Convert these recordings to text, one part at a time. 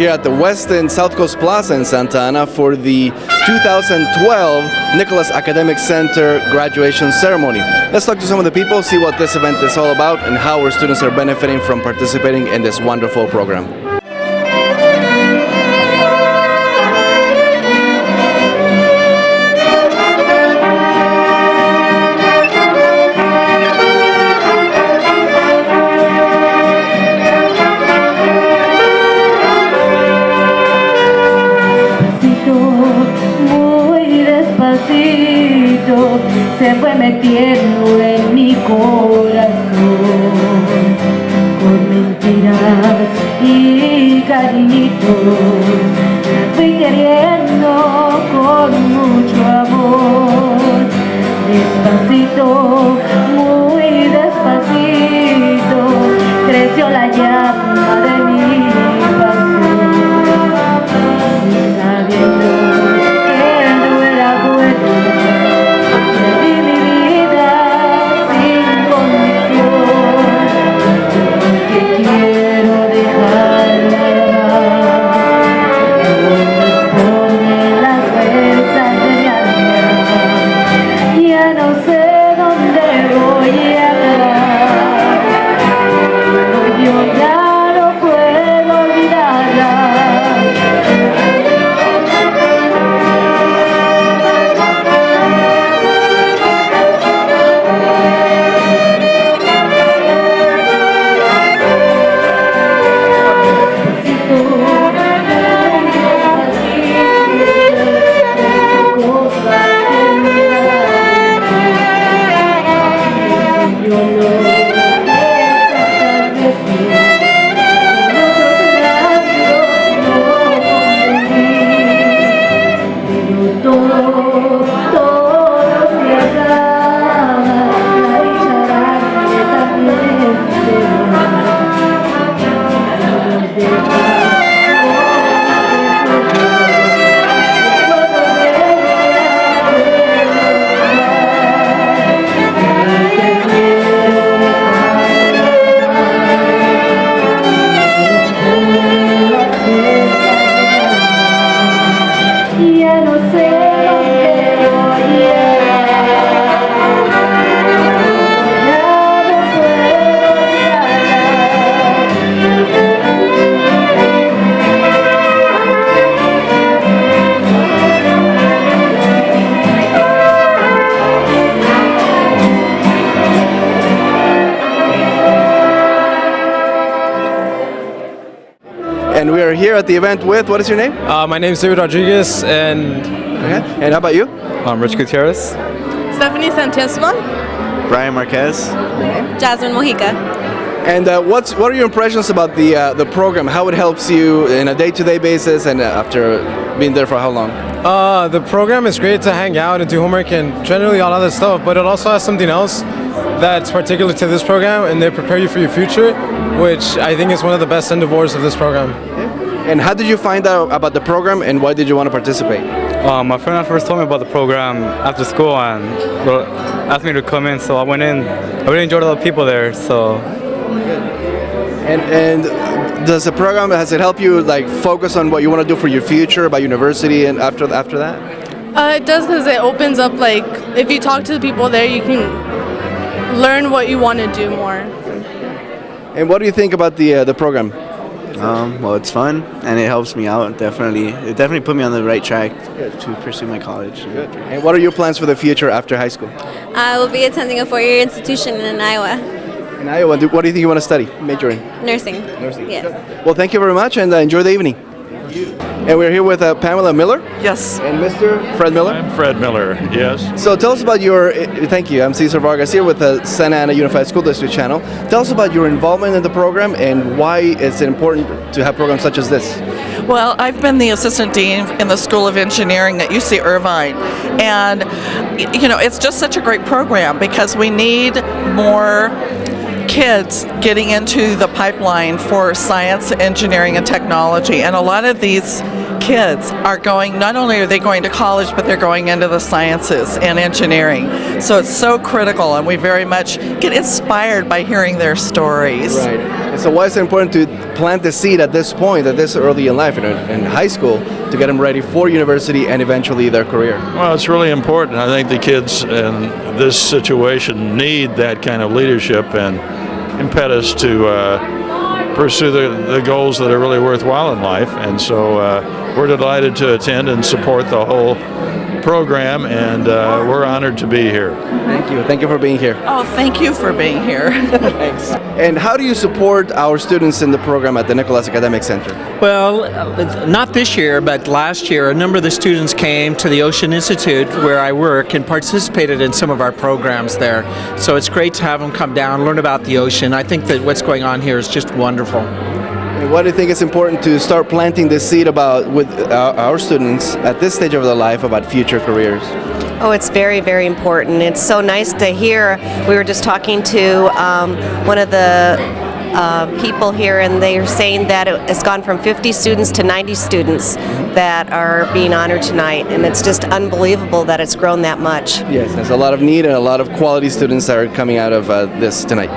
here at the Westin South Coast Plaza in Santa Ana for the 2012 Nicholas Academic Center graduation ceremony. Let's talk to some of the people, see what this event is all about and how our students are benefiting from participating in this wonderful program. Se fue metiendo en mi corazón con mentiras y cariñitos. La fui queriendo con mucho amor, despacito, muy despacito, creció la llama de mi pasión, sabiendo And we are here at the event with, what is your name? My name is David Rodriguez, and... Okay. And how about you? I'm Rich Gutierrez. Stephanie Santiago. Brian Marquez. Jasmine Mojica. And what are your impressions about the program? How it helps you in a day-to-day basis and after being there for how long? The program is great to hang out and do homework and generally all other stuff, but it also has something else that's particular to this program, and they prepare you for your future, which I think is one of the best endeavors of this program. And how did you find out about the program and why did you want to participate? My friend first told me about the program after school and asked me to come in, so I went in. I really enjoyed all the people there, so. And does the program, has it helped you like focus on what you want to do for your future, about university and after that? It does, because it opens up, like, if you talk to the people there, you can learn what you want to do more. And what do you think about the program? Well, it's fun and it helps me out. It definitely put me on the right track to pursue my college. Good. And what are your plans for the future after high school? I will be attending a four-year institution in Iowa. In Iowa, what do you think you want to study? Major in? Nursing. Nursing. Yes. Well, thank you very much and enjoy the evening. Thank you. And we're here with Pamela Miller. Yes. And Mr. Fred Miller. I'm Fred Miller, yes. So tell us about your, thank you, I'm Cesar Vargas here with the Santa Ana Unified School District channel. Tell us about your involvement in the program and why it's important to have programs such as this. Well, I've been the assistant dean in the School of Engineering at UC Irvine, and you know, it's just such a great program because we need more kids getting into the pipeline for science, engineering, and technology. And a lot of these kids are going, not only are they going to college, but they're going into the sciences and engineering. So it's so critical, and we very much get inspired by hearing their stories. Right. So why is it important to plant the seed at this point, at this early in life, in high school, to get them ready for university and eventually their career? Well, it's really important. I think the kids in this situation need that kind of leadership and impetus to pursue the goals that are really worthwhile in life. And so we're delighted to attend and support the whole program, and we're honored to be here. Thank you. Thank you for being here. Oh, thank you for being here. Thanks. And how do you support our students in the program at the Nicholas Academic Center? Well, not this year, but last year, a number of the students came to the Ocean Institute where I work and participated in some of our programs there. So it's great to have them come down, learn about the ocean. I think that what's going on here is just wonderful. What do you think is important to start planting the seed about with our students at this stage of their life about future careers? Oh, it's very, very important. It's so nice to hear. We were just talking to one of the people here, and they are saying that it's gone from 50 students to 90 students that are being honored tonight, and it's just unbelievable that it's grown that much. Yes, there's a lot of need and a lot of quality students that are coming out of this tonight.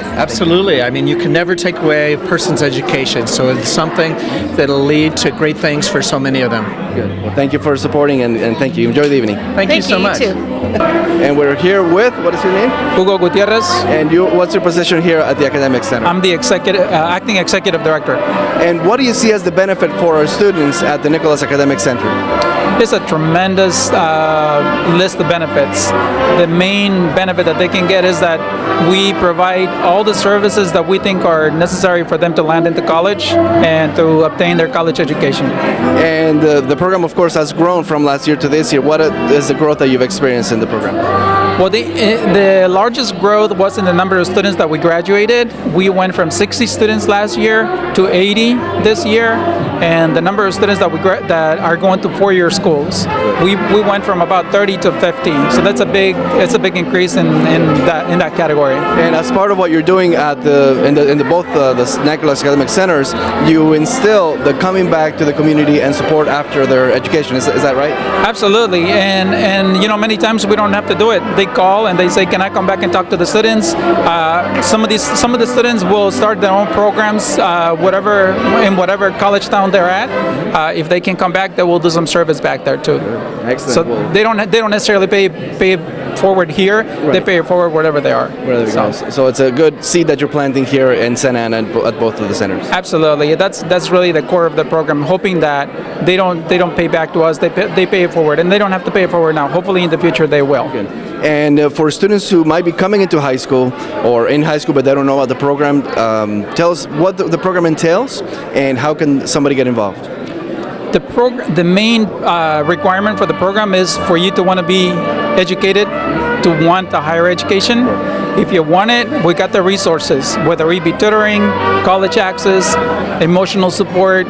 Absolutely. I mean, you can never take away a person's education, so it's something that'll lead to great things for so many of them. Good. Well, thank you for supporting, and thank you. Enjoy the evening. Thank you so much. You too. And we're here with, what is your name? Hugo Gutierrez. And what's your position here at the Academic Center? I'm the acting executive director. And what do you see as the benefit for our students at the Nicholas Academic Center? It's a tremendous list of benefits. The main benefit that they can get is that we provide all the services that we think are necessary for them to land into college and to obtain their college education. And the program, of course, has grown from last year to this year. What is the growth that you've experienced in the program? Well, the largest growth was in the number of students that we graduated. We went from 60 students last year to 80 this year, and the number of students that are going to four-year schools, we went from about 30 to 50. So that's a big increase in that category. And as part of what you're doing at both the Nicholas Academic Centers, you instill the coming back to the community and support after their education. Is that right? Absolutely. And you know, many times we don't have to do it. They call and they say, "Can I come back and talk to the students?" Some of the students will start their own programs, whatever college town they're at. If they can come back, they will do some service back there too. Excellent. So they don't necessarily pay forward here. Right. They pay it forward wherever they are. Wherever they go. So it's a good seed that you're planting here in Santa Ana at both of the centers. Absolutely. That's really the core of the program. Hoping that they don't pay back to us. They pay it forward, and they don't have to pay it forward now. Hopefully in the future they will. Good. And for students who might be coming into high school or in high school but they don't know about the program, tell us what the program entails and how can somebody get involved? The main requirement for the program is for you to want to be educated, to want a higher education. If you want it, we got the resources, whether it be tutoring, college access, emotional support,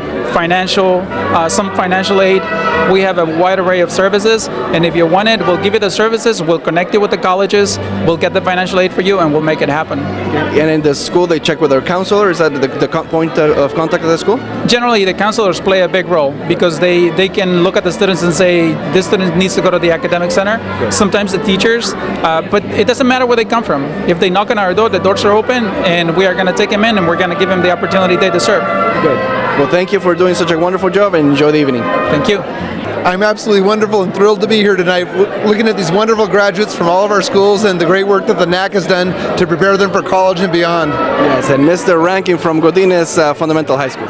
some financial aid. We have a wide array of services, and if you want it, we'll give you the services, we'll connect you with the colleges, we'll get the financial aid for you, and we'll make it happen. And in the school, they check with their counselor? Is that the point of contact at the school? Generally, the counselors play a big role because they can look at the students and say, this student needs to go to the academic center. Good. Sometimes the teachers, but it doesn't matter where they come from. If they knock on our door, the doors are open, and we are going to take them in, and we're going to give them the opportunity they deserve. Good. Well, thank you for doing such a wonderful job, and enjoy the evening. Thank you. I'm absolutely wonderful and thrilled to be here tonight looking at these wonderful graduates from all of our schools and the great work that the NAC has done to prepare them for college and beyond. Yes, and Mr. Rankin from Godinez Fundamental High School.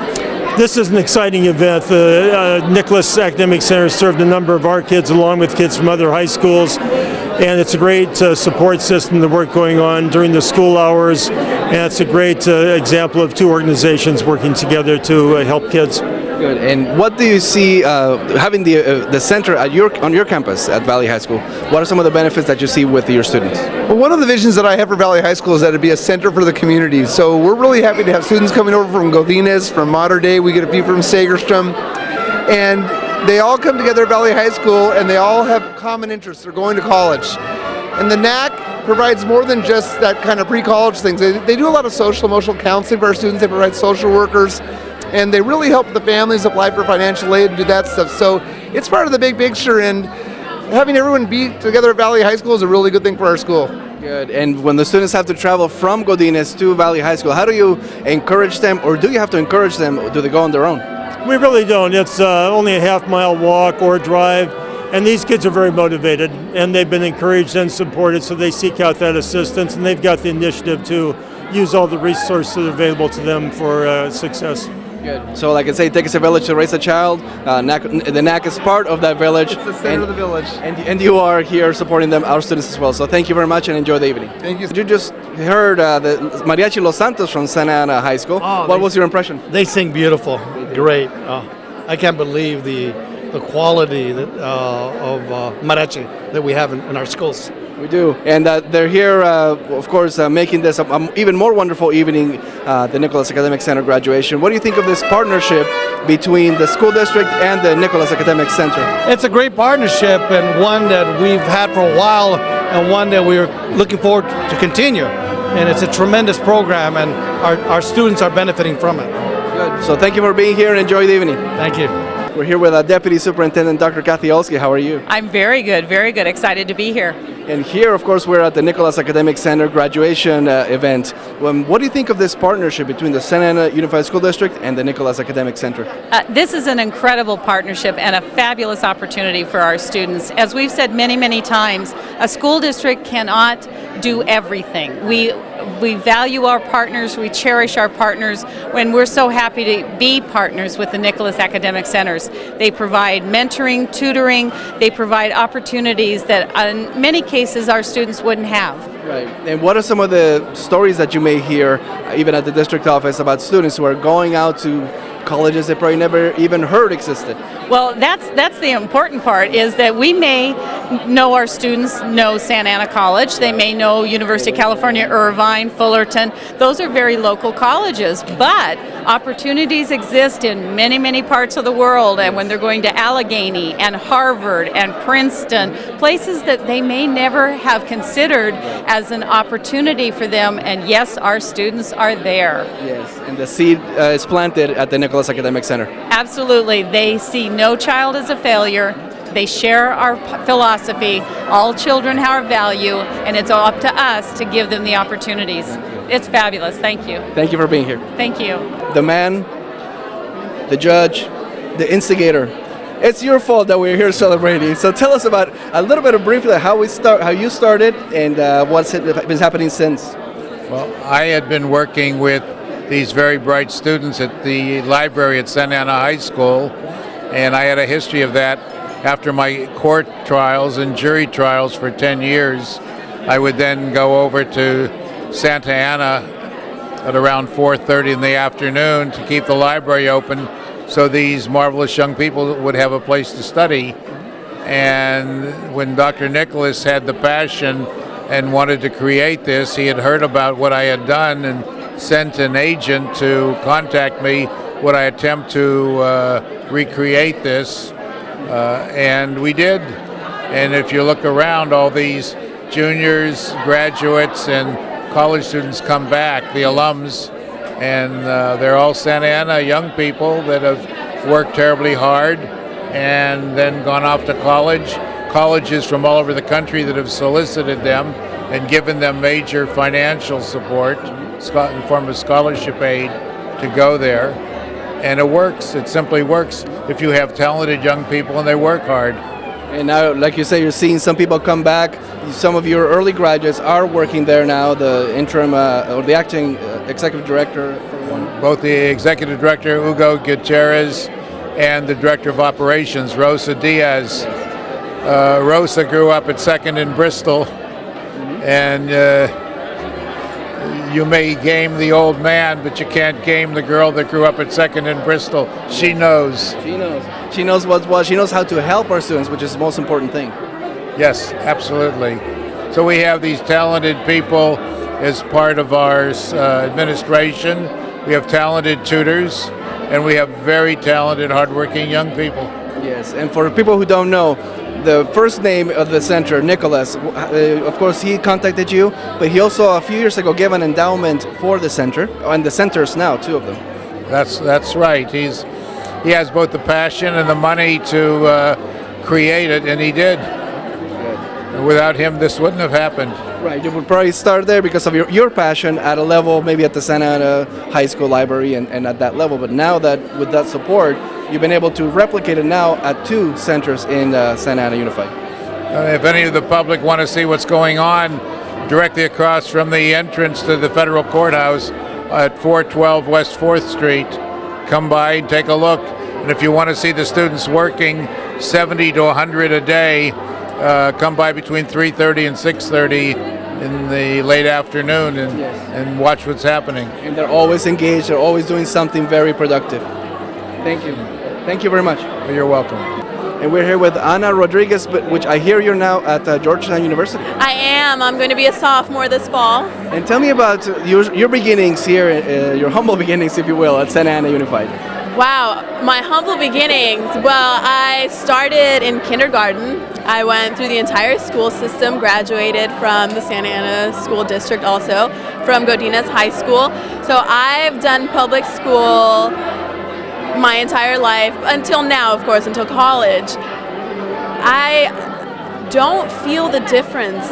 This is an exciting event. The Nicholas Academic Center served a number of our kids along with kids from other high schools, and it's a great support system, the work going on during the school hours, and it's a great example of two organizations working together to help kids. Good. And what do you see having the center at on your campus at Valley High School? What are some of the benefits that you see with your students? Well, one of the visions that I have for Valley High School is that it'd be a center for the community. So we're really happy to have students coming over from Godinez, from Mater Dei. We get a few from Sagerstrom, and they all come together at Valley High School, and they all have common interests. They're going to college, and the NAC provides more than just that kind of pre-college things. They do a lot of social emotional counseling for our students. They provide social workers. And they really help the families apply for financial aid and do that stuff. So it's part of the big picture. And having everyone be together at Valley High School is a really good thing for our school. Good. And when the students have to travel from Godinez to Valley High School, how do you encourage them, or do you have to encourage them, or do they go on their own? We really don't. It's only a half-mile walk or drive, and these kids are very motivated, and they've been encouraged and supported, so they seek out that assistance, and they've got the initiative to use all the resources available to them for success. Good. So like I say, it takes a village to raise a child. The NAC is part of that village. It's the center of the village. And you are here supporting them, our students as well. So thank you very much and enjoy the evening. Thank you. You just heard the Mariachi Los Santos from Santa Ana High School. What was your impression? They sing beautiful. Great. I can't believe the quality that, of mariachi that we have in our schools. We do, and they're here, of course, making this an even more wonderful evening, the Nicholas Academic Center graduation. What do you think of this partnership between the school district and the Nicholas Academic Center? It's a great partnership, and one that we've had for a while, and one that we're looking forward to continue. And it's a tremendous program, and our students are benefiting from it. Good. So thank you for being here, and enjoy the evening. Thank you. We're here with Deputy Superintendent Dr. Kathy Olsky. How are you? I'm very good, excited to be here. And here, of course, we're at the Nicholas Academic Center graduation event. What do you think of this partnership between the Santa Ana Unified School District and the Nicholas Academic Center? This is an incredible partnership and a fabulous opportunity for our students. As we've said many, many times, a school district cannot do everything. We value our partners, we cherish our partners, when we're so happy to be partners with the Nicholas Academic Centers. They provide mentoring, tutoring, they provide opportunities that in many cases our students wouldn't have. Right. And what are some of the stories that you may hear, even at the district office, about students who are going out to colleges they probably never even heard existed? Well, that's the important part, is that we may know our students know Santa Ana College, they may know University of California, Irvine, Fullerton. Those are very local colleges, but opportunities exist in many, many parts of the world, and when they're going to Allegheny and Harvard and Princeton, places that they may never have considered as an opportunity for them, and yes, our students are there. Yes, and the seed is planted at the Nicholas Academic Center. Absolutely. They see no child as a failure. They share our philosophy. All children have value, and it's up to us to give them the opportunities. It's fabulous. Thank you. Thank you for being here. Thank you. The man, the judge, the instigator. It's your fault that we're here celebrating. So tell us about a little bit of briefly how you started and what's been happening since. Well, I had been working with these very bright students at the library at Santa Ana High School, and I had a history of that. After my court trials and jury trials for 10 years, I would then go over to Santa Ana at around 4:30 in the afternoon to keep the library open so these marvelous young people would have a place to study. And when Dr. Nicholas had the passion and wanted to create this, he had heard about what I had done and sent an agent to contact me. Would I attempt to recreate this? And we did. And if you look around, all these juniors, graduates, and college students come back, the alums, and they're all Santa Ana young people that have worked terribly hard and then gone off to college. Colleges from all over the country that have solicited them and given them major financial support in the form of scholarship aid to go there. And it works. It simply works if you have talented young people and they work hard. And now, like you say, you're seeing some people come back. Some of your early graduates are working there now, the interim or the acting executive director for one. Both the executive director, Hugo Gutierrez, and the director of operations, Rosa Diaz. Rosa grew up at 2nd in Bristol, and you may game the old man, but you can't game the girl that grew up at 2nd in Bristol. She knows. She knows. She knows what's what. She knows how to help our students, which is the most important thing. Yes, absolutely. So we have these talented people as part of our administration. We have talented tutors, and we have very talented, hardworking young people. Yes, and for people who don't know, the first name of the center, Nicholas, of course he contacted you, but he also a few years ago gave an endowment for the center, and the centers now, 2 of them. That's right. He has both the passion and the money to create it, and he did. Without him, this wouldn't have happened. Right, you would probably start there because of your passion at a level, maybe at the Santa Ana High School Library and at that level. But now that with that support, you've been able to replicate it now at 2 centers in Santa Ana Unified. If any of the public want to see what's going on directly across from the entrance to the federal courthouse at 412 West 4th Street, come by and take a look. And if you want to see the students working 70 to 100 a day, come by between 3:30 and 6:30 in the late afternoon and watch what's happening. And they're always engaged, they're always doing something very productive. Thank you. Thank you very much. You're welcome. And we're here with Ana Rodriguez, which I hear you're now at Georgetown University. I am. I'm going to be a sophomore this fall. And tell me about your beginnings here, your humble beginnings, if you will, at Santa Ana Unified. Wow, my humble beginnings. Well, I started in kindergarten. I went through the entire school system, graduated from the Santa Ana School District also, from Godinez High School. So I've done public school my entire life, until now, of course, until college. I don't feel the difference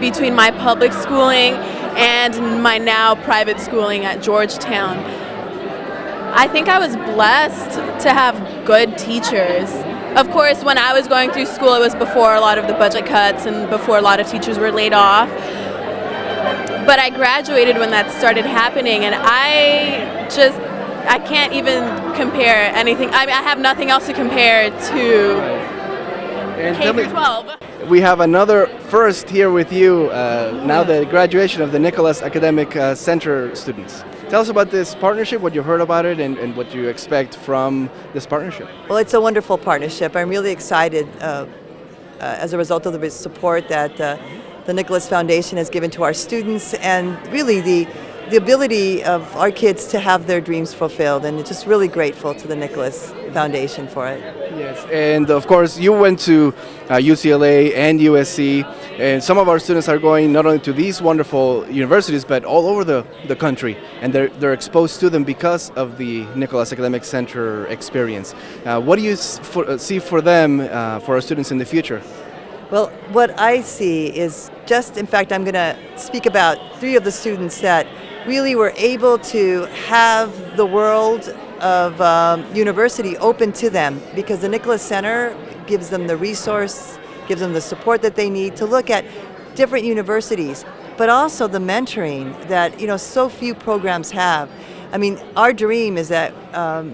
between my public schooling and my now private schooling at Georgetown. I think I was blessed to have good teachers. Of course, when I was going through school, it was before a lot of the budget cuts and before a lot of teachers were laid off. But I graduated when that started happening, and I can't even compare anything. I have nothing else to compare to K through 12. We have another first here with you, now the graduation of the Nicholas Academic Center students. Tell us about this partnership, what you heard about it, and what you expect from this partnership. Well, it's a wonderful partnership. I'm really excited as a result of the support that the Nicholas Foundation has given to our students, and really the ability of our kids to have their dreams fulfilled, and just really grateful to the Nicholas Foundation for it. Yes, and of course you went to UCLA and USC, and some of our students are going not only to these wonderful universities but all over the country, and they're exposed to them because of the Nicholas Academic Center experience. What do you see for them, for our students in the future? Well, what I see is in fact, I'm going to speak about 3 of the students that really were able to have the world of university open to them, because the Nicholas Center gives them the resource, gives them the support that they need to look at different universities, but also the mentoring that so few programs have. I mean, our dream is that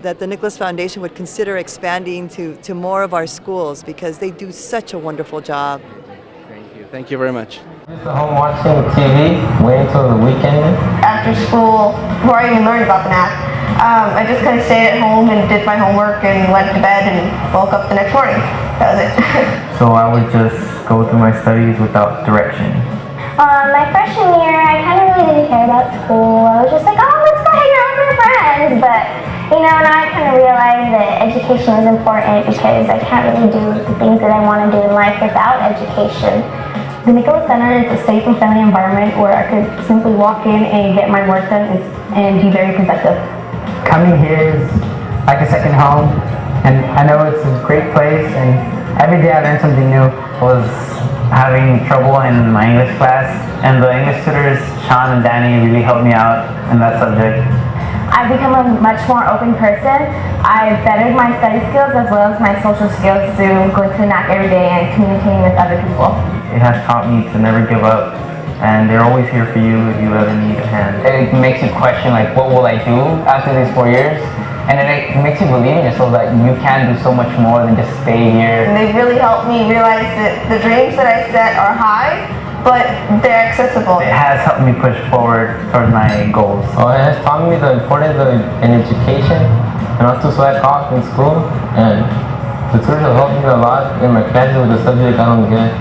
that the Nicholas Foundation would consider expanding to more of our schools, because they do such a wonderful job. Thank you. Thank you very much. Just at home watching TV, waiting till the weekend. After school, before I even learned about the math, I just kind of stayed at home and did my homework and went to bed and woke up the next morning. That was it. So I would just go through my studies without direction. My freshman year, I kind of really didn't care about school. I was just like, oh, let's go hang out with my friends. But, now I kind of realized that education was important, because I can't really do the things that I want to do in life without education. The Nicholas Center is a safe and friendly environment where I could simply walk in and get my work done and be very productive. Coming here is like a second home, and I know it's a great place, and every day I learn something new. I was having trouble in my English class, and the English tutors, Sean and Danny, really helped me out in that subject. I've become a much more open person. I've bettered my study skills as well as my social skills through going to the NAC every day and communicating with other people. It has taught me to never give up, and they're always here for you if you ever need a hand. It makes you question, like, what will I do after these 4 years? And it makes you believe in yourself that you can do so much more than just stay here. And they've really helped me realize that the dreams that I set are high, but they're accessible. It has helped me push forward towards my goals. Oh, it has taught me the importance of an education and not to sweat off in school. And the tutors have helped me a lot in my classes with the subject I don't get.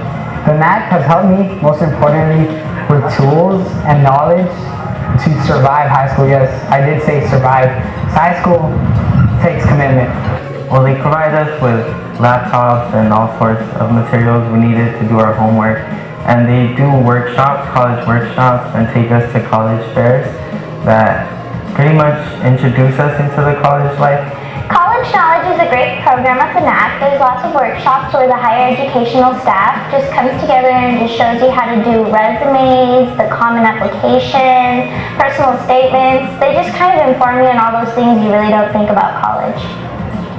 The NAC has helped me, most importantly, with tools and knowledge to survive high school. Yes, I did say survive. High school takes commitment. Well, they provide us with laptops and all sorts of materials we needed to do our homework. And they do workshops, college workshops, and take us to college fairs that pretty much introduce us into the college life. College knowledge is a great program at the NAC. There's lots of workshops where the higher educational staff just comes together and just shows you how to do resumes, the common application, personal statements. They just kind of inform you on all those things you really don't think about college.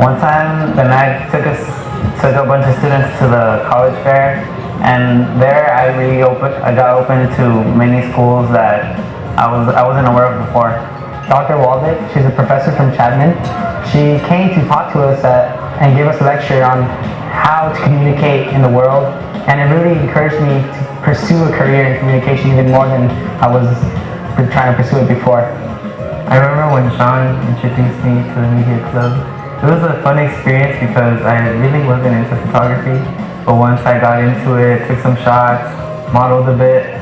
One time, the NAC took a bunch of students to the college fair, and there I got open to many schools that I wasn't aware of before. Dr. Waldeck, she's a professor from Chapman. She came to talk to us and give us a lecture on how to communicate in the world, and it really encouraged me to pursue a career in communication even more than I was trying to pursue it before. I remember when Sean introduced me to the media club. It was a fun experience because I really wasn't into photography, but once I got into it, took some shots, modeled a bit,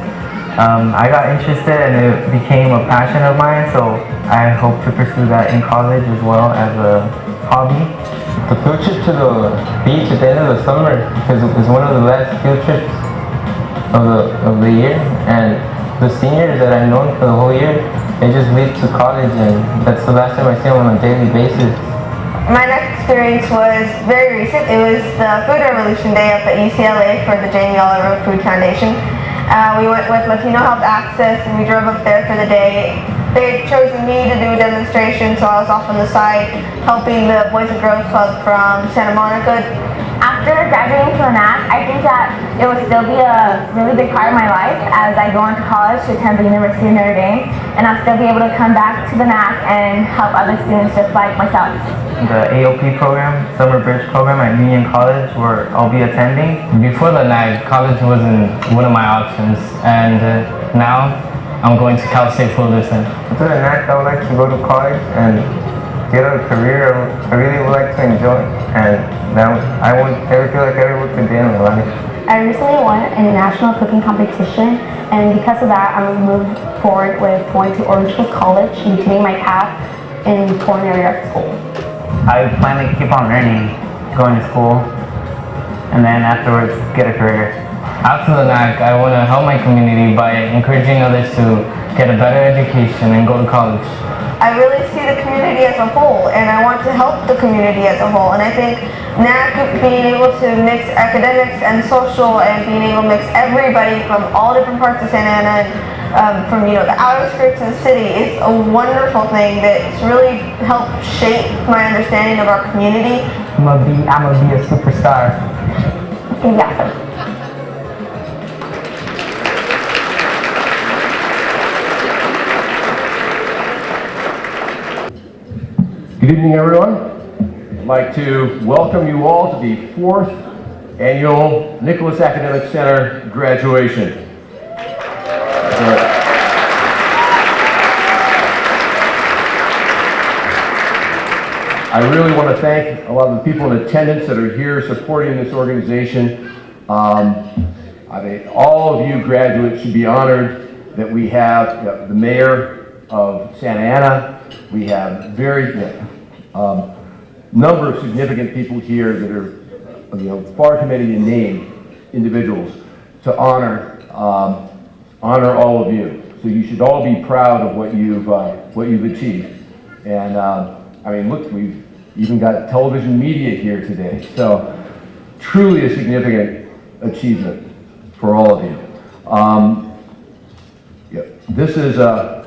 I got interested and it became a passion of mine, so I hope to pursue that in college as well as a hobby. The field trip to the beach at the end of the summer is one of the last field trips of the year, and the seniors that I've known for the whole year, they just leave to college, and that's the last time I see them on a daily basis. My next experience was very recent. It was the Food Revolution Day up at UCLA for the Jamie Oliver Food Foundation. We went with Latino Health Access and we drove up there for the day. They had chosen me to do a demonstration, so I was off on the side helping the Boys and Girls Club from Santa Monica. After graduating from the NAC, I think that it will still be a really big part of my life as I go on to college to attend the University of Notre Dame, and I'll still be able to come back to the NAC and help other students just like myself. The AOP program, Summer Bridge program at Union College, where I'll be attending. Before the NAC, college wasn't one of my options, and now I'm going to Cal State Fullerton. After the NAC, I would like to go to college and get a career I really would like to enjoy, and that I won't ever feel like I ever worked a day in my life. I recently won a national cooking competition, and because of that, I'm moved forward with going to Orange Hills College and continuing my path in culinary arts school. I plan to keep on learning, going to school, and then afterwards get a career. After the NAC, I want to help my community by encouraging others to get a better education and go to college. I really see the community as a whole, and I want to help the community as a whole. And I think NAC being able to mix academics and social, and being able to mix everybody from all different parts of Santa Ana, and from the outer skirts of the city, is a wonderful thing that's really helped shape my understanding of our community. I'm gonna be a superstar. Yeah. Good evening, everyone. I'd like to welcome you all to the 4th annual Nicholas Academic Center graduation. I really want to thank a lot of the people in attendance that are here supporting this organization. I mean, all of you graduates should be honored that we have the mayor of Santa Ana. We have very number of significant people here that are far too many to name individuals to honor all of you. So you should all be proud of what you've achieved. And I mean, look, we've even got television media here today. So truly a significant achievement for all of you. This is I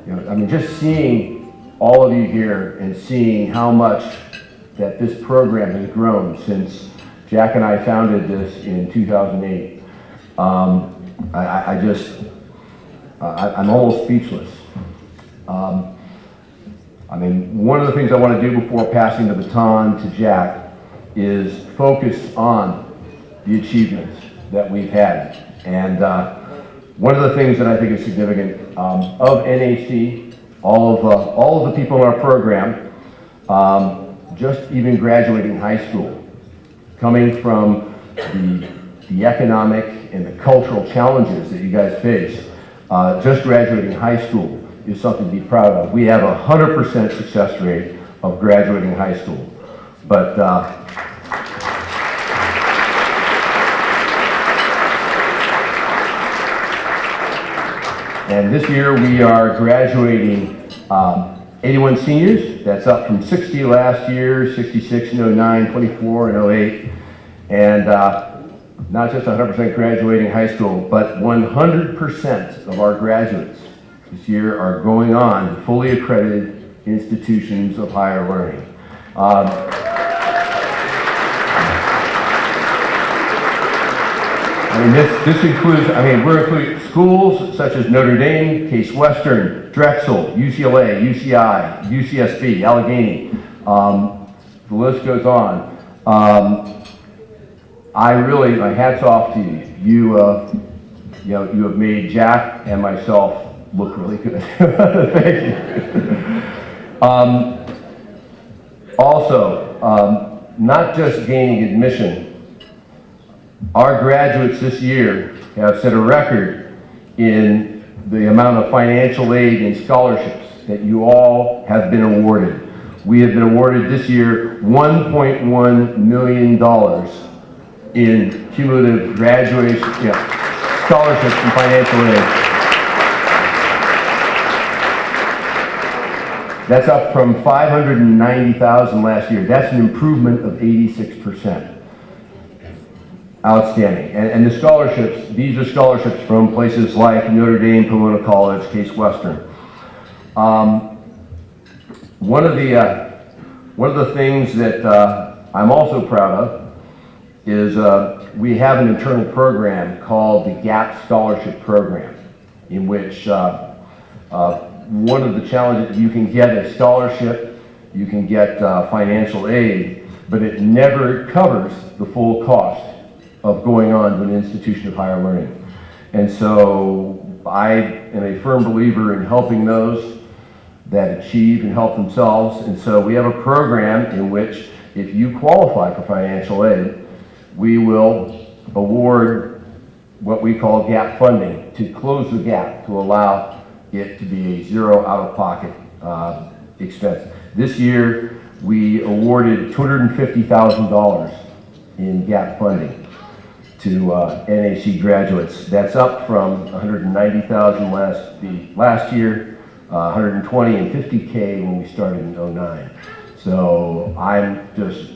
mean, just seeing all of you here and seeing how much that this program has grown since Jack and I founded this in 2008. I'm almost speechless. I mean, one of the things I want to do before passing the baton to Jack is focus on the achievements that we've had. And one of the things that I think is significant of NAC, all of the people in our program, just even graduating high school, coming from the economic and the cultural challenges that you guys face, just graduating high school is something to be proud of. We have a 100% success rate of graduating high school. But and this year we are graduating 81 seniors, that's up from 60 last year, 66 in 09, 24 in 08, and not just 100% graduating high school, but 100% of our graduates this year are going on to fully accredited institutions of higher learning. This includes, we're including schools such as Notre Dame, Case Western, Drexel, UCLA, UCI, UCSB, Allegheny. The list goes on. My hat's off to you. You have made Jack and myself look really good. Thank you. Also, not just gaining admission, our graduates this year have set a record in the amount of financial aid and scholarships that you all have been awarded. We have been awarded this year $1.1 million in cumulative graduation scholarships and financial aid. That's up from $590,000 last year. That's an improvement of 86%. Outstanding. And the scholarships, these are scholarships from places like Notre Dame, Pomona College, Case Western. One of the things that I'm also proud of is we have an internal program called the GAP Scholarship Program, in which one of the challenges, you can get a scholarship, you can get financial aid, but it never covers the full cost of going on to an institution of higher learning. And so I am a firm believer in helping those that achieve and help themselves. And so we have a program in which if you qualify for financial aid, we will award what we call gap funding to close the gap, to allow it to be a zero out-of-pocket expense. This year, we awarded $250,000 in gap funding to NAC graduates. That's up from $190,000 last year, $120,000 and $50,000 when we started in 09. So I'm just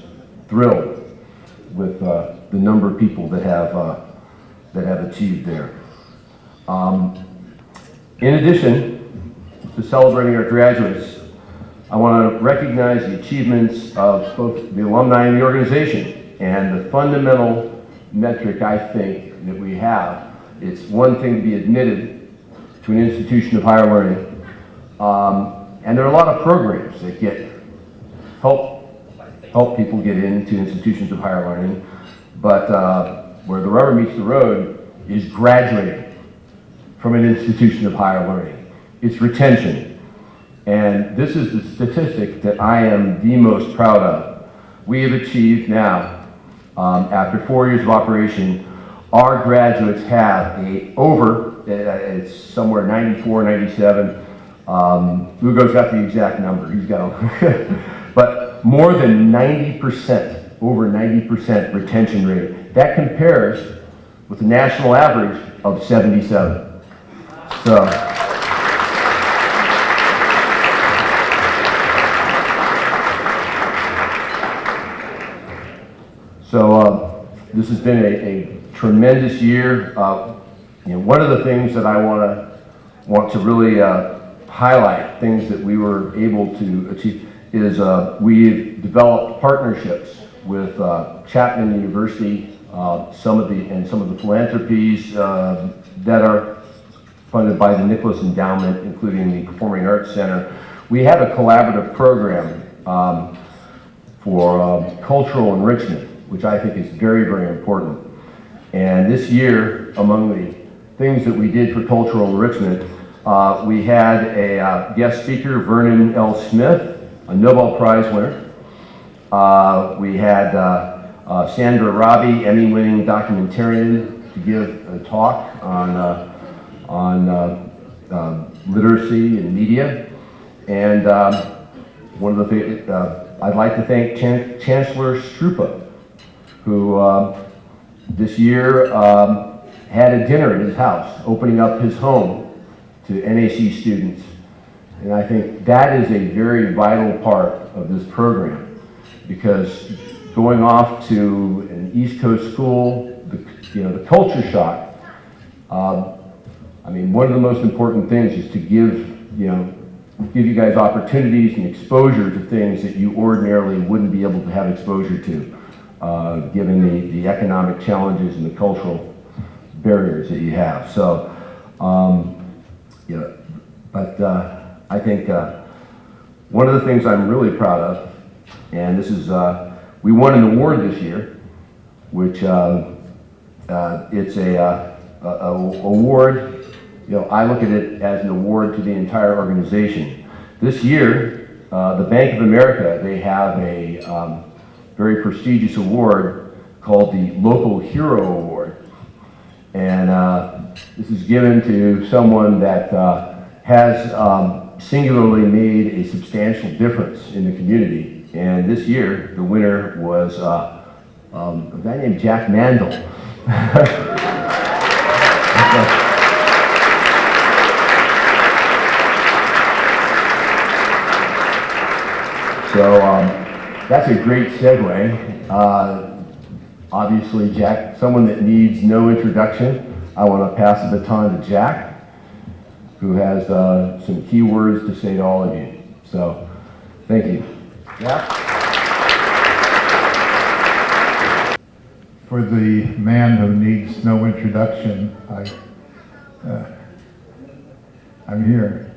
thrilled with the number of people that have achieved there. In addition to celebrating our graduates, I want to recognize the achievements of both the alumni and the organization. And the fundamental metric I think that we have, it's one thing to be admitted to an institution of higher learning, and there are a lot of programs that help people get into institutions of higher learning, but where the rubber meets the road is graduating from an institution of higher learning. It's retention, and this is the statistic that I am the most proud of. We have achieved now, after 4 years of operation, our graduates have it's somewhere 94, 97. Ugo's got the exact number, he's got them. But more than 90%, over 90% retention rate. That compares with the national average of 77. So this has been a tremendous year. One of the things that I want to really highlight, things that we were able to achieve, is we've developed partnerships with Chapman University, some of the philanthropies that are funded by the Nicholas Endowment, including the Performing Arts Center. We have a collaborative program for cultural enrichment, which I think is very, very important. And this year, among the things that we did for cultural enrichment, we had a guest speaker, Vernon L. Smith, a Nobel Prize winner. We had Sandra Rabi, Emmy-winning documentarian, to give a talk on literacy and media. And one of the I'd like to thank Chancellor Strupa, who this year had a dinner at his house, opening up his home to NAC students. And I think that is a very vital part of this program, because going off to an East Coast school, the culture shock, I mean, one of the most important things is to give you guys opportunities and exposure to things that you ordinarily wouldn't be able to have exposure to, given the economic challenges and the cultural barriers that you have. So, I think one of the things I'm really proud of, and this is, we won an award this year, which it's a award. I look at it as an award to the entire organization. This year, the Bank of America, they have a very prestigious award called the Local Hero Award. And this is given to someone that has singularly made a substantial difference in the community. And this year, the winner was a guy named Jack Mandel. So that's a great segue. Obviously, Jack, someone that needs no introduction. I want to pass the baton to Jack, who has some key words to say to all of you. So, thank you. Jack? For the man who needs no introduction, I'm here.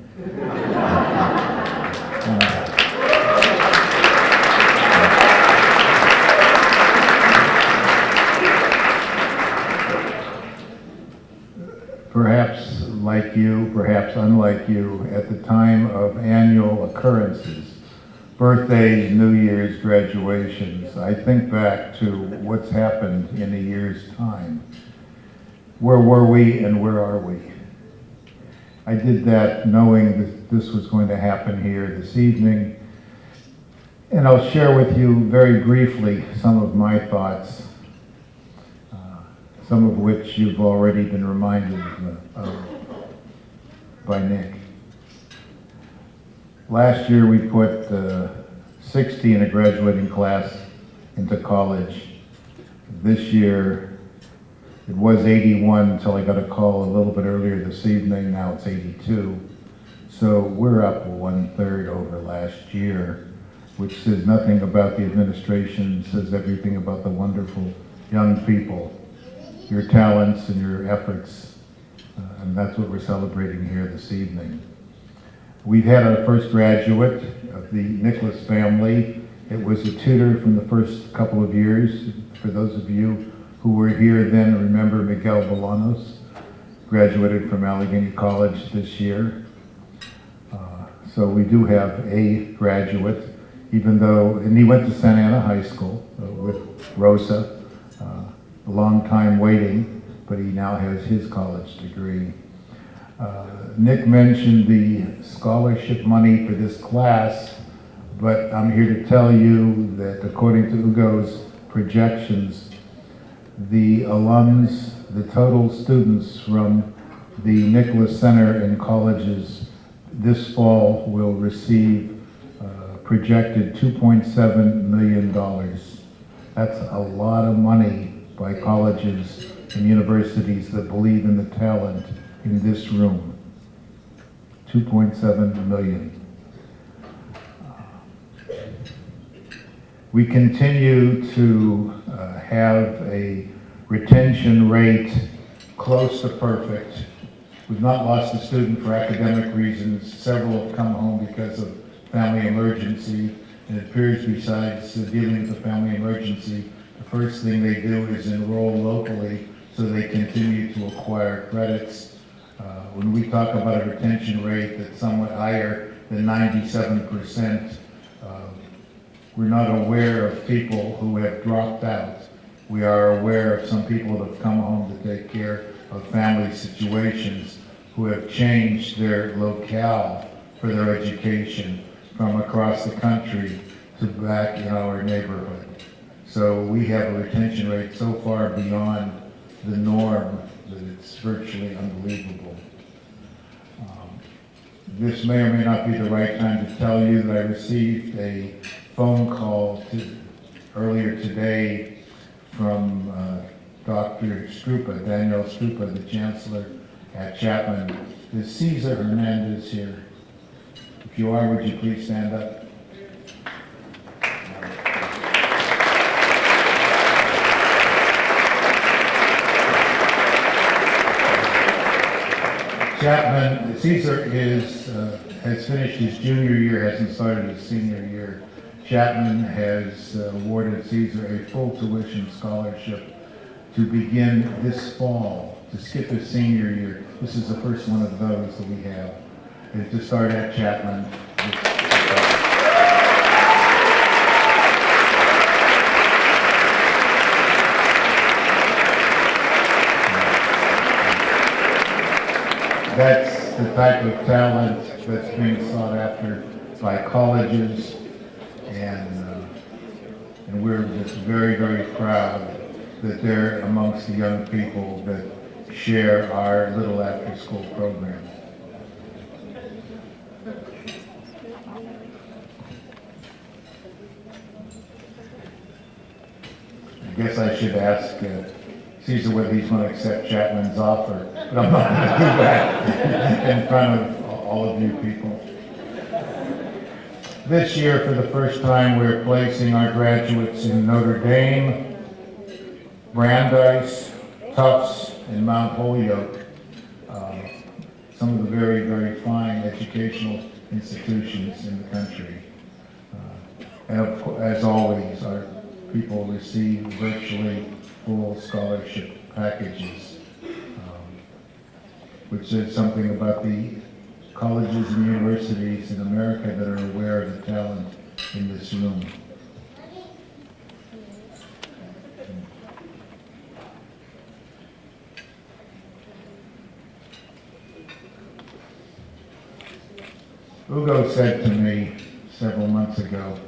Perhaps like you, perhaps unlike you, at the time of annual occurrences, birthdays, New Year's, graduations, I think back to what's happened in a year's time. Where were we and where are we? I did that knowing that this was going to happen here this evening, and I'll share with you very briefly some of my thoughts, some of which you've already been reminded of by Nick. Last year we put 60 in a graduating class into college. This year it was 81 until I got a call a little bit earlier this evening. Now it's 82. So we're up 1/3 over last year, which says nothing about the administration, says everything about the wonderful young people, your talents and your efforts, and that's what we're celebrating here this evening. We've had our first graduate of the Nicholas family. It was a tutor from the first couple of years. For those of you who were here then, remember Miguel Bolanos, graduated from Allegheny College this year. So we do have a graduate, even though, and he went to Santa Ana High School with Rosa. A long time waiting, but he now has his college degree. Nick mentioned the scholarship money for this class, but I'm here to tell you that according to Ugo's projections, the alums, the total students from the Nicholas Center and colleges this fall will receive projected $2.7 million. That's a lot of money by colleges and universities that believe in the talent in this room. 2.7 million. We continue to have a retention rate close to perfect. We've not lost a student for academic reasons. Several have come home because of family emergency, and it appears besides dealing with the family emergency, the first thing they do is enroll locally so they continue to acquire credits. When we talk about a retention rate that's somewhat higher than 97%, we're not aware of people who have dropped out. We are aware of some people that have come home to take care of family situations who have changed their locale for their education from across the country to back in our neighborhood. So we have a retention rate so far beyond the norm that it's virtually unbelievable. This may or may not be the right time to tell you that I received a phone call earlier today from Dr. Strupa, Daniel Strupa, the Chancellor at Chapman. Is Cesar Hernandez here? If you are, would you please stand up? Chapman, Cesar has finished his junior year, hasn't started his senior year. Chapman has awarded Cesar a full tuition scholarship to begin this fall, to skip his senior year. This is the first one of those that we have, is to start at Chapman. That's the type of talent that's being sought after by colleges, and we're just very, very proud that they're amongst the young people that share our little after-school program. I guess I should ask Cesar whether he's going to accept Chapman's offer, but I'm not going to do that in front of all of you people. This year, for the first time, we're placing our graduates in Notre Dame, Brandeis, Tufts, and Mount Holyoke, some of the very, very fine educational institutions in the country. And as always, our people receive virtually full scholarship packages, which says something about the colleges and universities in America that are aware of the talent in this room. Ugo said to me several months ago,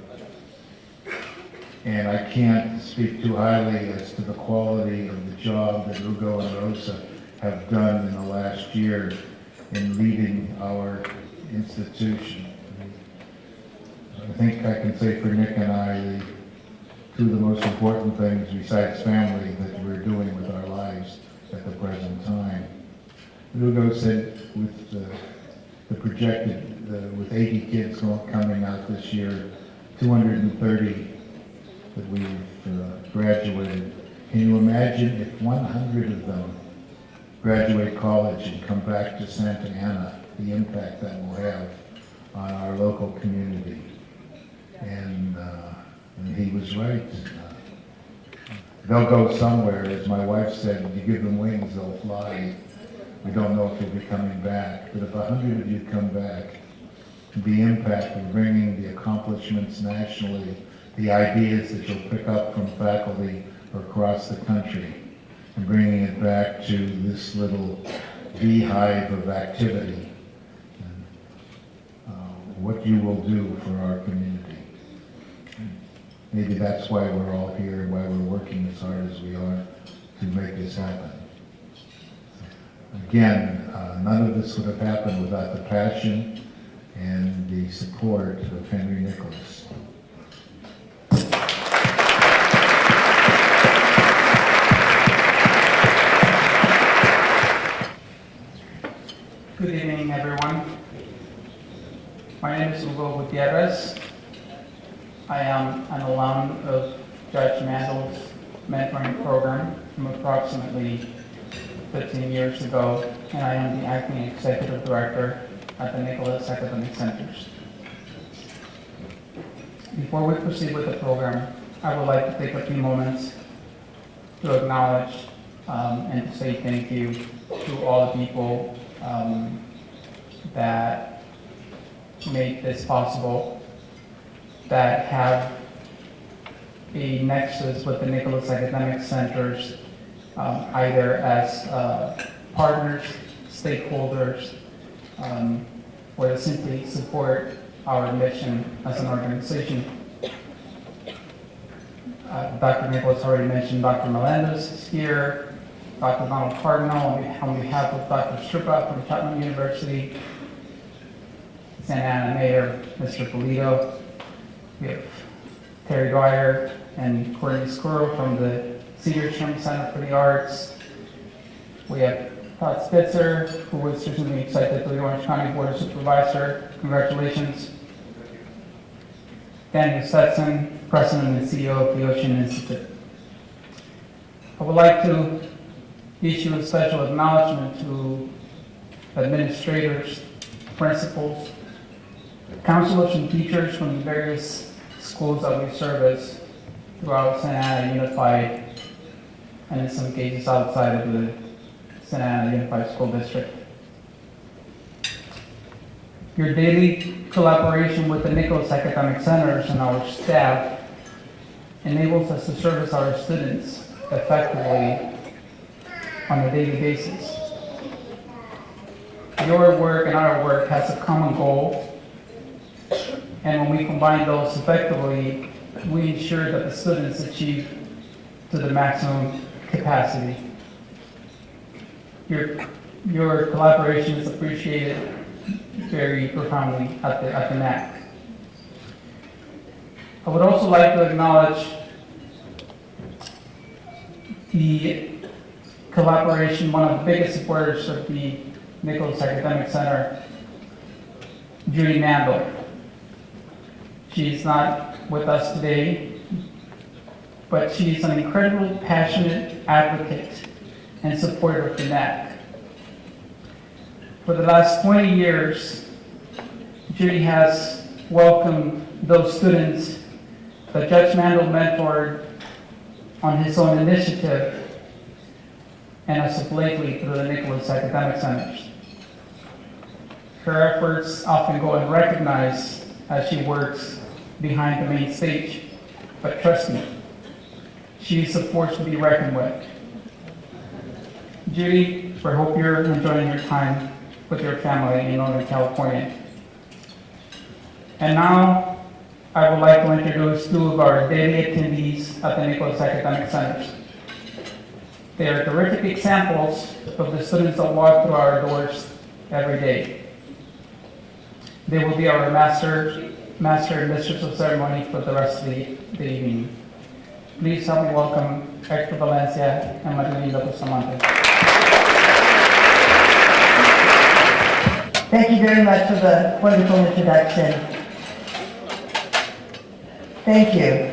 and I can't speak too highly as to the quality of the job that Ugo and Rosa have done in the last year in leading our institution. I think I can say for Nick and I, two of the most important things besides family that we're doing with our lives at the present time. Ugo said with the projected, with 80 kids coming out this year, 230 that we've graduated. Can you imagine if 100 of them graduate college and come back to Santa Ana, the impact that will have on our local community? And he was right. They'll go somewhere, as my wife said, if you give them wings, they'll fly. We don't know if they'll be coming back, but if 100 of you come back, the impact of bringing the accomplishments nationally, the ideas that you'll pick up from faculty across the country, and bringing it back to this little beehive of activity, and what you will do for our community. Maybe that's why we're all here and why we're working as hard as we are to make this happen. Again, none of this would have happened without the passion and the support of Henry Nicholas. Good evening, everyone. My name is Hugo Gutierrez. I am an alum of Judge Mandel's mentoring program from approximately 15 years ago, and I am the acting executive director at the Nicholas Academic Centers. Before we proceed with the program, I would like to take a few moments to acknowledge and to say thank you to all the people that made this possible, that have a nexus with the Nicholas Academic Centers, either as partners, stakeholders, or to simply support our mission as an organization. Dr. Nicholas already mentioned Dr. Melendez is here, Dr. Donald Cardinal on behalf of Dr. Strupa from Chapman University, Santa Ana Mayor, Mr. Polito. We have Terry Dwyer and Courtney Squirrel from the Segerstrom Center for the Arts. We have Todd Spitzer, who was recently accepted to the Orange County Board of Supervisor. Congratulations. Daniel Stetson, President and CEO of the Ocean Institute. I would like to issue a special acknowledgement to administrators, principals, counselors, and teachers from the various schools that we service throughout Santa Ana Unified, and in some cases outside of the Santa Ana Unified School District. Your daily collaboration with the Nicholas Academic Centers and our staff enables us to service our students effectively on a daily basis. Your work and our work has a common goal, and when we combine those effectively, we ensure that the students achieve to the maximum capacity. Your collaboration is appreciated very profoundly at the NAC. I would also like to acknowledge the collaboration, one of the biggest supporters of the Nicholas Academic Center, Judy Mandel. She's not with us today, but she's an incredibly passionate advocate and supporter of the NAC. For the last 20 years, Judy has welcomed those students that Judge Mandel mentored on his own initiative, and as of lately through the Nicholas Academic Centers. Her efforts often go unrecognized as she works behind the main stage, but trust me, she is a force to be reckoned with. Judy, I hope you're enjoying your time with your family in Northern California. And now, I would like to introduce two of our daily attendees at the Nicholas Academic Centers. They are terrific examples of the students that walk through our doors every day. They will be our master and mistress of ceremony for the rest of the evening. Please help me welcome Hector Valencia and Marilyn Bustamante. Thank you very much for the wonderful introduction. Thank you.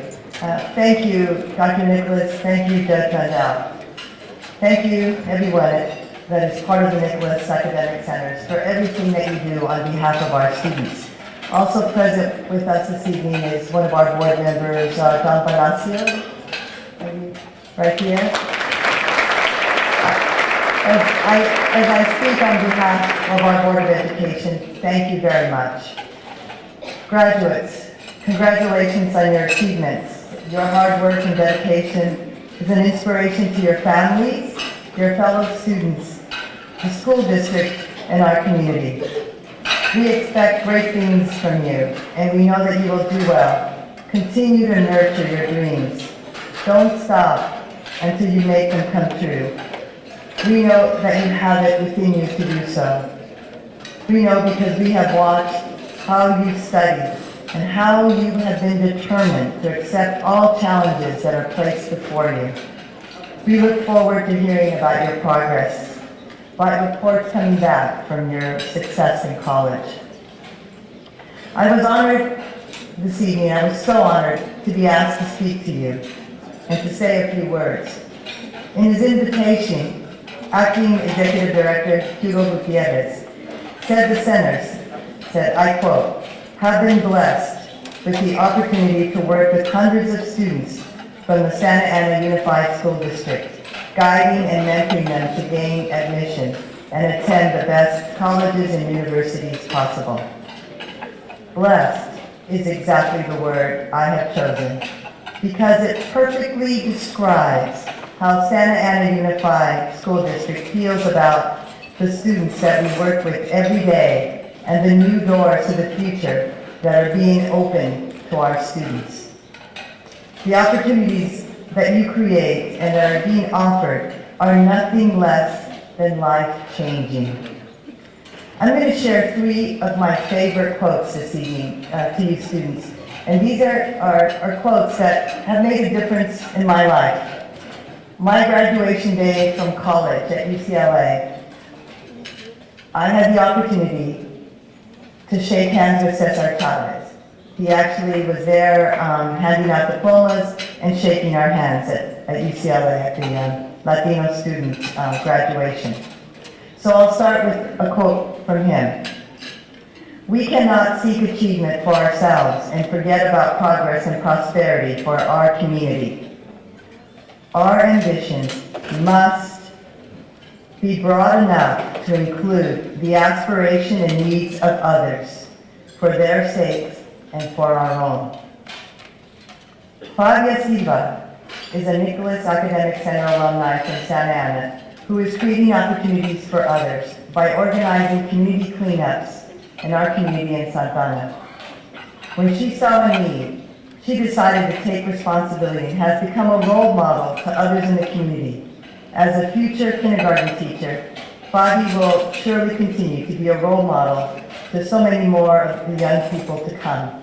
Thank you, Dr. Nicholas. Thank you, Judge Mandel. Thank you, everyone that is part of the Nicholas Academic Centers, for everything that you do on behalf of our students. Also present with us this evening is one of our board members, Don Palacio, right here. As I speak on behalf of our Board of Education, thank you very much. Graduates, congratulations on your achievements. Your hard work and dedication is an inspiration to your families, your fellow students, the school district, and our community. We expect great things from you, and we know that you will do well. Continue to nurture your dreams. Don't stop until you make them come true. We know that you have it within you to do so. We know because we have watched how you've studied and how you have been determined to accept all challenges that are placed before you. We look forward to hearing about your progress, about reports coming back from your success in college. I was honored this evening, I was so honored to be asked to speak to you and to say a few words. In his invitation, Acting Executive Director Hugo Gutierrez said the centers, I quote, have been blessed with the opportunity to work with hundreds of students from the Santa Ana Unified School District, guiding and mentoring them to gain admission and attend the best colleges and universities possible. Blessed is exactly the word I have chosen because it perfectly describes how Santa Ana Unified School District feels about the students that we work with every day and the new doors to the future that are being opened to our students. The opportunities that you create and that are being offered are nothing less than life-changing. I'm going to share 3 of my favorite quotes this evening to you students. And these are quotes that have made a difference in my life. My graduation day from college at UCLA, I had the opportunity to shake hands with Cesar Chavez. He actually was there handing out diplomas and shaking our hands at UCLA at the Latino student graduation. So I'll start with a quote from him. "We cannot seek achievement for ourselves and forget about progress and prosperity for our community. Our ambitions must be broad enough to include the aspiration and needs of others for their sakes and for our own." Fabia Silva is a Nicholas Academic Center alumni from Santa Ana who is creating opportunities for others by organizing community cleanups in our community in Santa Ana. When she saw a need, she decided to take responsibility and has become a role model to others in the community. As a future kindergarten teacher, Fabi will surely continue to be a role model to so many more of the young people to come.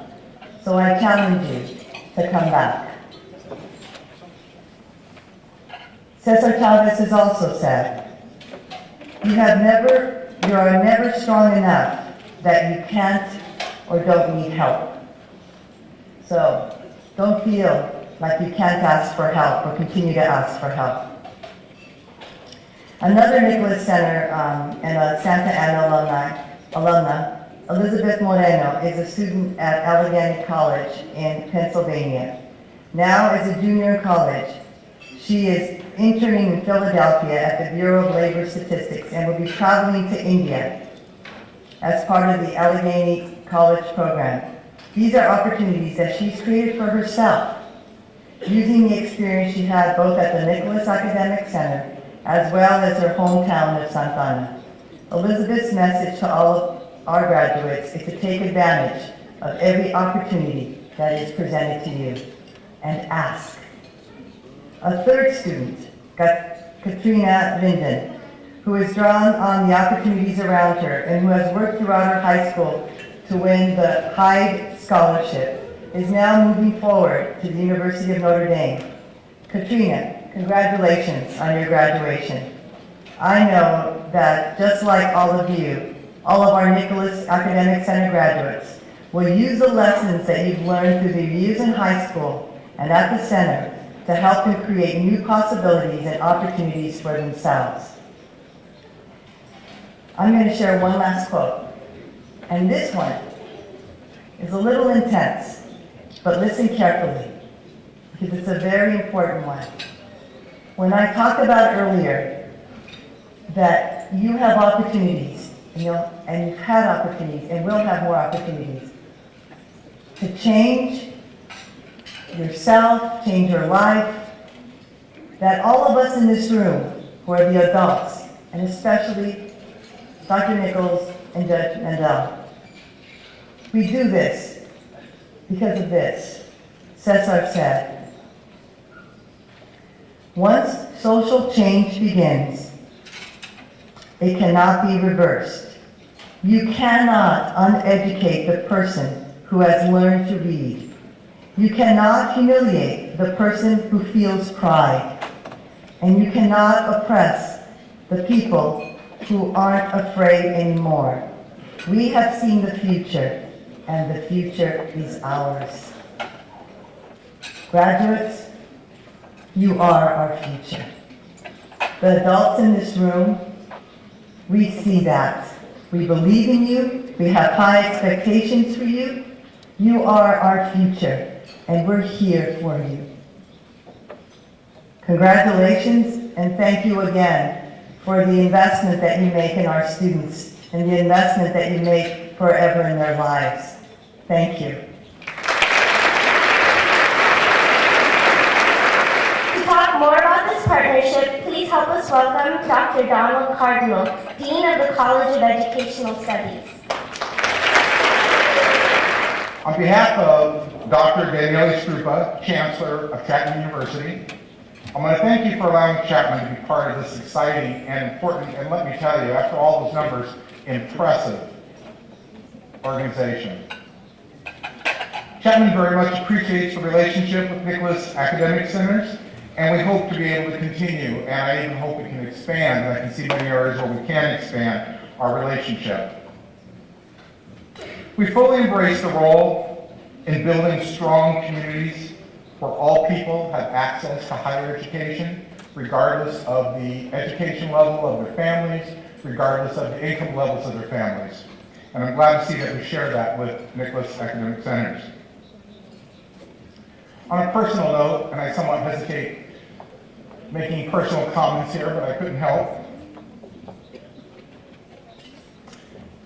So I challenge you to come back. Cesar Chavez has also said, you are never strong enough that you can't or don't need help. So don't feel like you can't ask for help or continue to ask for help. Another Nicholas Center and a Santa Ana alumna, Elizabeth Moreno, is a student at Allegheny College in Pennsylvania. Now as a junior in college, she is interning in Philadelphia at the Bureau of Labor Statistics and will be traveling to India as part of the Allegheny College program. These are opportunities that she's created for herself, using the experience she had both at the Nicholas Academic Center as well as her hometown of Santa Ana. Elizabeth's message to all of our graduates is to take advantage of every opportunity that is presented to you and ask. A third student, Katrina Linden, who has drawn on the opportunities around her and who has worked throughout her high school to win the Hyde Scholarship, is now moving forward to the University of Notre Dame. Katrina, congratulations on your graduation. I know that just like all of you, all of our Nicholas Academic Center graduates will use the lessons that you've learned through the years in high school and at the center to help them create new possibilities and opportunities for themselves. I'm going to share one last quote, and this one is a little intense, but listen carefully, because it's a very important one. When I talked about earlier that you have opportunities, and you've had opportunities, and will have more opportunities, to change yourself, change your life, that all of us in this room, who are the adults, and especially Dr. Nichols and Judge Mandel, we do this because of this. Cesar said, once social change begins, it cannot be reversed. You cannot uneducate the person who has learned to read. You cannot humiliate the person who feels pride. And you cannot oppress the people who aren't afraid anymore. We have seen the future, and the future is ours. Graduates, you are our future. The adults in this room, we see that. We believe in you. We have high expectations for you. You are our future, and we're here for you. Congratulations, and thank you again for the investment that you make in our students and the investment that you make forever in their lives. Thank you. To talk more about this partnership, please help us welcome Dr. Donald Cardinal, Dean of the College of Educational Studies. On behalf of Dr. Daniele Strupa, Chancellor of Chapman University, I want to thank you for allowing Chapman to be part of this exciting and important, and let me tell you, after all those numbers, impressive organization. Chapman very much appreciates the relationship with Nicholas Academic Centers, and we hope to be able to continue, and I even hope we can expand, and I can see many areas where we can expand our relationship. We fully embrace the role in building strong communities where all people have access to higher education, regardless of the education level of their families, regardless of the income levels of their families. And I'm glad to see that we share that with Nicholas Academic Centers. On a personal note, and I somewhat hesitate making personal comments here, but I couldn't help.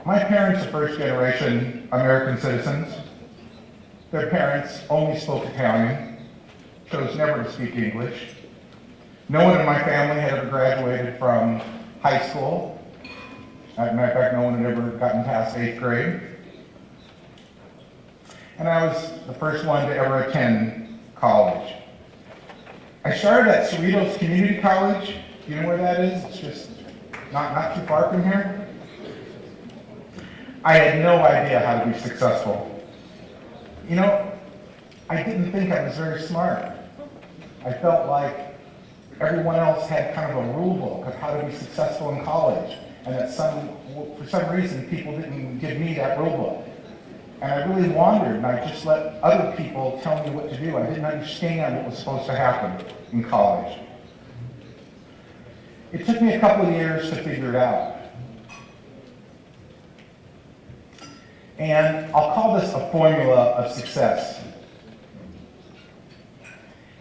My parents are first-generation American citizens. Their parents only spoke Italian, chose never to speak English. No one in my family had ever graduated from high school. As a matter of fact, no one had ever gotten past 8th grade. And I was the first one to ever attend college. I started at Cerritos Community College. Do you know where that is? It's just not too far from here. I had no idea how to be successful. You know, I didn't think I was very smart. I felt like everyone else had kind of a rule book of how to be successful in college, and that for some reason people didn't give me that rule book. And I really wandered, and I just let other people tell me what to do. I didn't understand what was supposed to happen in college. It took me a couple of years to figure it out. And I'll call this a formula of success.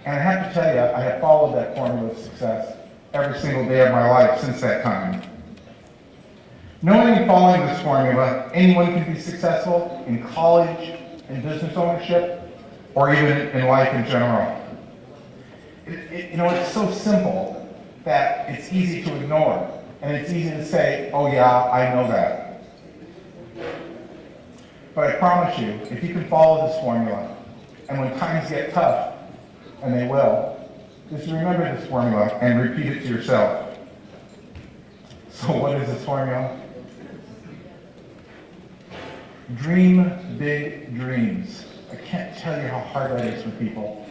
And I have to tell you, I have followed that formula of success every single day of my life since that time. Knowing and following this formula, anyone can be successful in college, in business ownership, or even in life in general. You know, it's so simple that it's easy to ignore, and it's easy to say, oh yeah, I know that. But I promise you, if you can follow this formula, and when times get tough, and they will, just remember this formula and repeat it to yourself. So what is this formula? Dream big dreams. I can't tell you how hard that is for people.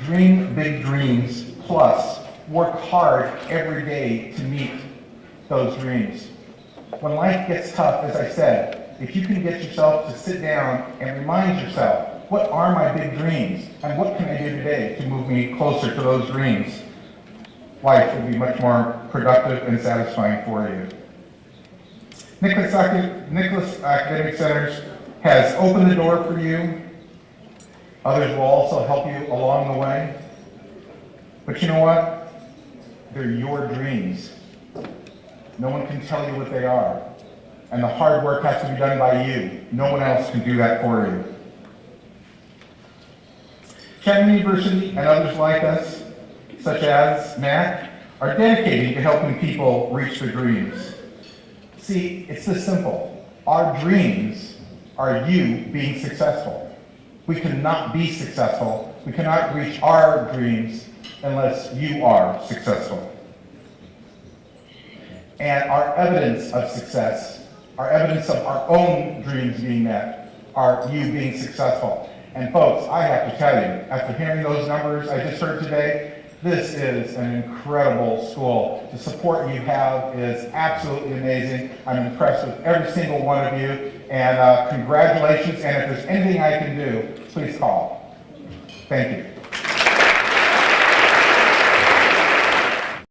Dream big dreams, plus work hard every day to meet those dreams. When life gets tough, as I said, if you can get yourself to sit down and remind yourself, what are my big dreams? And what can I do today to move me closer to those dreams? Life will be much more productive and satisfying for you. Nicholas Academic Centers has opened the door for you. Others will also help you along the way. But you know what? They're your dreams. No one can tell you what they are. And the hard work has to be done by you. No one else can do that for you. Chapman University and others like us, such as NAC, are dedicated to helping people reach their dreams. See, it's this simple. Our dreams are you being successful. We cannot be successful. We cannot reach our dreams unless you are successful. And our evidence of success, our evidence of our own dreams being met, are you being successful. And folks, I have to tell you, after hearing those numbers I just heard today, this is an incredible school. The support you have is absolutely amazing. I'm impressed with every single one of you. And congratulations, and if there's anything I can do, please call. Thank you.